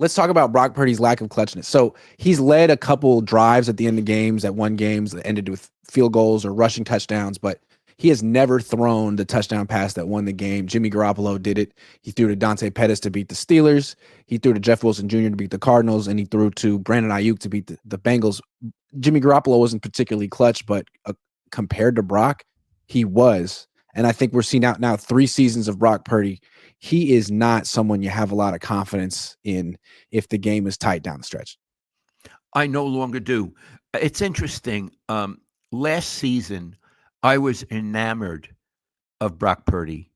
let's talk about Brock Purdy's lack of clutchness. So he's led a couple drives at the end of games, that won games that ended with field goals or rushing touchdowns, but he has never thrown the touchdown pass that won the game. Jimmy Garoppolo did it. He threw to Dante Pettis to beat the Steelers. He threw to Jeff Wilson Jr. to beat the Cardinals, and he threw to Brandon Ayuk to beat the Bengals. Jimmy Garoppolo wasn't particularly clutch, but compared to Brock, he was. And I think we're seeing out now 3 seasons of Brock Purdy. He is not someone you have a lot of confidence in if the game is tight down the stretch. I no longer do. It's interesting. Last season, I was enamored of Brock Purdy.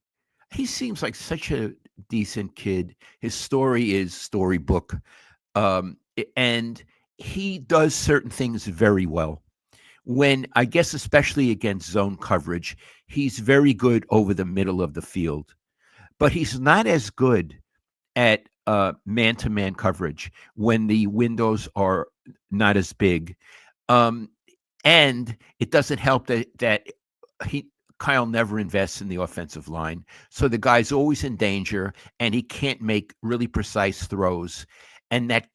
He seems like such a decent kid. His story is storybook. And he does certain things very well. When, I guess, especially against zone coverage, he's very good over the middle of the field. But he's not as good at man-to-man coverage when the windows are not as big. And it doesn't help that Kyle never invests in the offensive line. So the guy's always in danger, and he can't make really precise throws. And that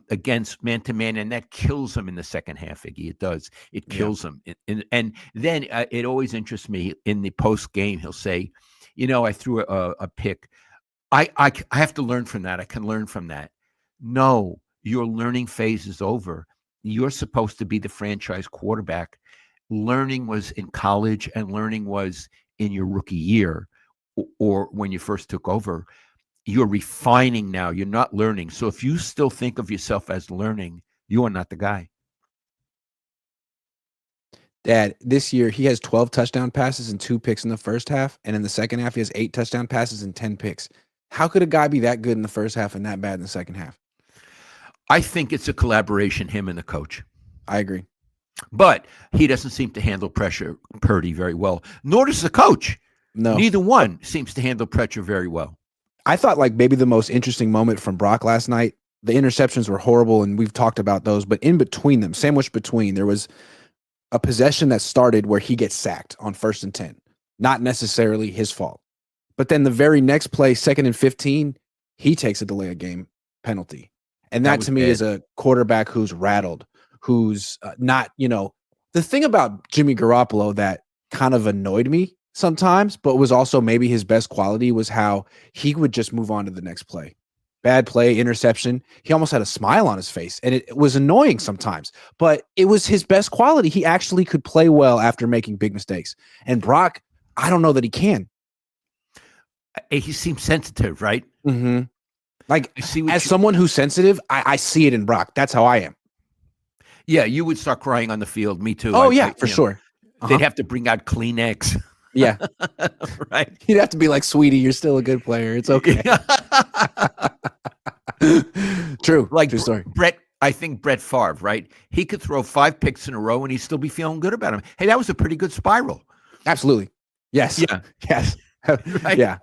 against man-to-man, and that kills him in the second half, Iggy. It does. It kills him. And then it always interests me in the post-game, he'll say, I threw a pick. I have to learn from that. I can learn from that. No, your learning phase is over. You're supposed to be the franchise quarterback. Learning was in college, and learning was in your rookie year or when you first took over. You're refining now. You're not learning. So if you still think of yourself as learning, you are not the guy. Dad, this year he has 12 touchdown passes and 2 picks in the first half, and in the second half he has 8 touchdown passes and 10 picks. How could a guy be that good in the first half and that bad in the second half? I think it's a collaboration, him and the coach. I agree. But he doesn't seem to handle pressure, Purdy, very well. Nor does the coach. No. Neither one seems to handle pressure very well. I thought like maybe the most interesting moment from Brock last night, the interceptions were horrible, and we've talked about those, but in between them, sandwiched between, there was a possession that started where he gets sacked on 1st and 10. Not necessarily his fault. But then the very next play, 2nd and 15, he takes a delay of game penalty. And that to me is a quarterback who's rattled, who's not, the thing about Jimmy Garoppolo that kind of annoyed me sometimes, but was also maybe his best quality, was how he would just move on to the next play. Bad play, interception. He almost had a smile on his face, and it was annoying sometimes, but it was his best quality. He actually could play well after making big mistakes. And Brock, I don't know that he can. He seems sensitive, right? Mm-hmm. Like, as someone who's sensitive, I see it in Brock. That's how I am. Yeah, you would start crying on the field. Me too. Oh, for sure. They'd have to bring out Kleenex. Yeah. Right. You'd have to be like, sweetie, you're still a good player. It's okay. True. True story. I think Brett Favre, right? He could throw 5 picks in a row and he'd still be feeling good about him. Hey, that was a pretty good spiral. Absolutely. Yes. Yeah. Yes. Right? Yeah.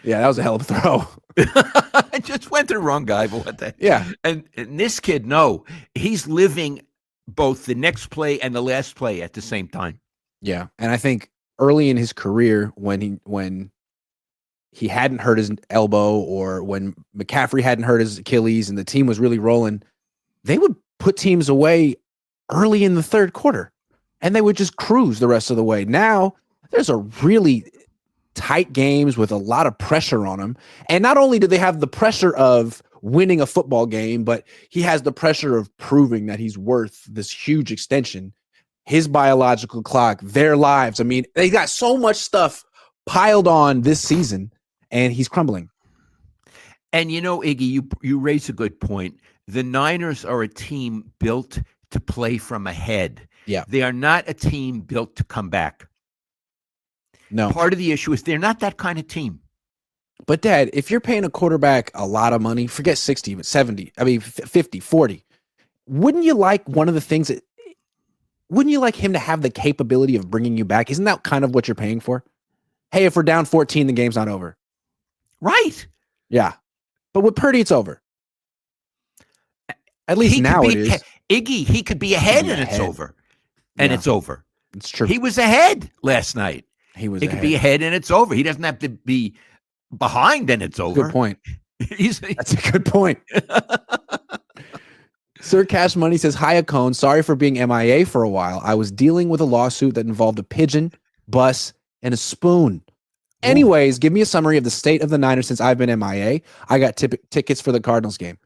Yeah, that was a hell of a throw. I just went to the wrong guy, but what the? Yeah. And this kid, no, he's living both the next play and the last play at the same time. Yeah. And I think early in his career, when he hadn't hurt his elbow, or when McCaffrey hadn't hurt his Achilles and the team was really rolling, they would put teams away early in the third quarter and they would just cruise the rest of the way. Now there's a really tight games with a lot of pressure on him. And not only do they have the pressure of winning a football game, but he has the pressure of proving that he's worth this huge extension. His biological clock, their lives. I mean, they got so much stuff piled on this season, and he's crumbling. And Iggy, you raise a good point. The Niners are a team built to play from ahead. Yeah. They are not a team built to come back. No. Part of the issue is they're not that kind of team. But Dad, if you're paying a quarterback a lot of money, forget 60, but 70, 50, 40, wouldn't you like him to have the capability of bringing you back? Isn't that kind of what you're paying for? Hey, if we're down 14, the game's not over. Right. Yeah. But with Purdy, it's over. At least now it is. Iggy, he could be ahead and it's over. And it's over. It's true. He was ahead last night. He could be ahead and it's over. He doesn't have to be behind and it's over. Good point. That's a good point. Sir Cash Money says, "Hiya Cohn, sorry for being MIA for a while. I was dealing with a lawsuit that involved a pigeon, bus, and a spoon. Anyways, give me a summary of the state of the Niners since I've been MIA. I got tickets for the Cardinals game.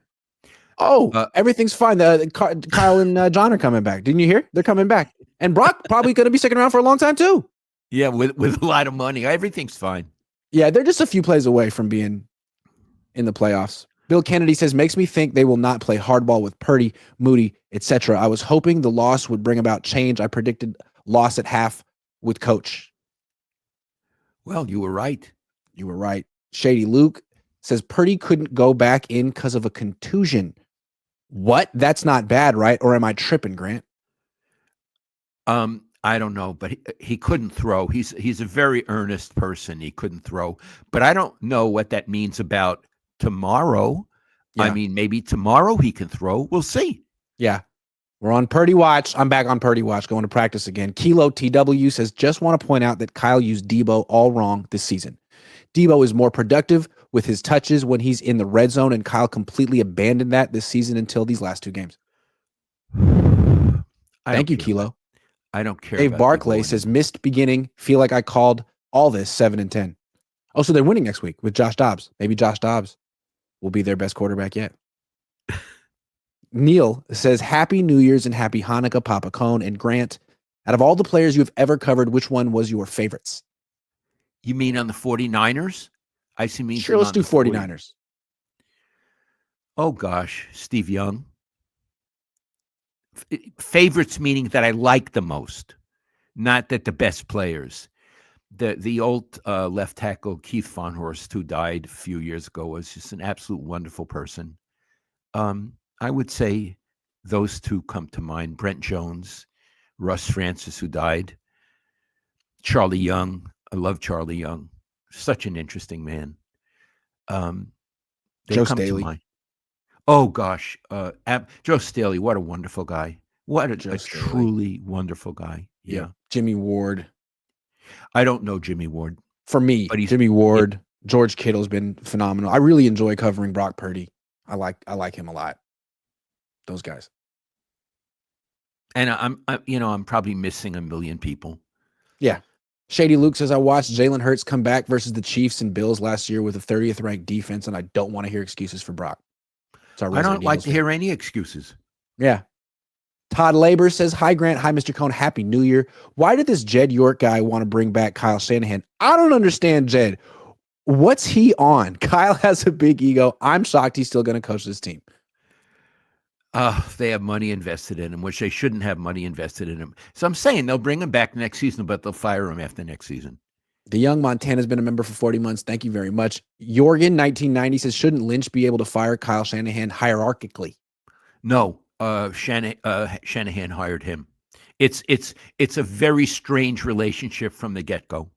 Oh, everything's fine. Kyle and John are coming back. Didn't you hear? They're coming back. And Brock probably going to be sticking around for a long time too. Yeah, with a lot of money. Everything's fine. Yeah, they're just a few plays away from being in the playoffs. Bill Kennedy says, makes me think they will not play hardball with Purdy, Moody, etc. I was hoping the loss would bring about change. I predicted loss at half with coach. Well, you were right. You were right. Shady Luke says Purdy couldn't go back in because of a contusion. What? That's not bad, right? Or am I tripping, Grant? I don't know, but he couldn't throw. He's a very earnest person. He couldn't throw, but I don't know what that means about tomorrow. Yeah. I mean, maybe tomorrow he can throw. We'll see. Yeah. We're on Purdy watch. I'm back on Purdy watch, going to practice again. Kilo TW says, just want to point out that Kyle used Debo all wrong this season. Debo is more productive with his touches when he's in the red zone, and Kyle completely abandoned that this season until these last two games. Thank you, Kilo. I don't care. Dave Barclay says, missed beginning. Feel like I called all this 7-10. Oh, so they're winning next week with Josh Dobbs. Maybe Josh Dobbs will be their best quarterback yet. Neil says, happy New Year's and happy Hanukkah, Papa Cohn and Grant. Out of all the players you've ever covered, which one was your favorites? You mean on the 49ers? I see. Me sure, let's do 49ers. Oh, gosh. Steve Young. Favorites meaning that I like the most, not that the best players. The old left tackle Keith Von Horst, who died a few years ago, was just an absolute wonderful person. I would say those two come to mind. Brent Jones, Russ Francis, who died, Charlie Young. I love Charlie Young. Such an interesting man. They Joe come Staley. to mind. Oh, gosh. Joe Staley, what a wonderful guy. What a truly wonderful guy. Yeah. Jimmy Ward. I don't know Jimmy Ward. For me, Jimmy Ward, George Kittle's been phenomenal. I really enjoy covering Brock Purdy. I like him a lot. Those guys. And I'm probably missing a million people. Yeah. Shady Luke says, I watched Jalen Hurts come back versus the Chiefs and Bills last year with a 30th ranked defense, and I don't want to hear excuses for Brock. I don't like to hear any excuses. Yeah. Todd Labor says, hi, Grant. Hi, Mr. Cohn. Happy New Year. Why did this Jed York guy want to bring back Kyle Shanahan? I don't understand, Jed. What's he on? Kyle has a big ego. I'm shocked he's still going to coach this team. They have money invested in him, which they shouldn't have money invested in him. So I'm saying they'll bring him back next season, but they'll fire him after next season. The young Montana's been a member for 40 months. Thank you very much. Jorgen 1990 says, shouldn't Lynch be able to fire Kyle Shanahan hierarchically? No, Shanahan hired him. It's a very strange relationship from the get-go.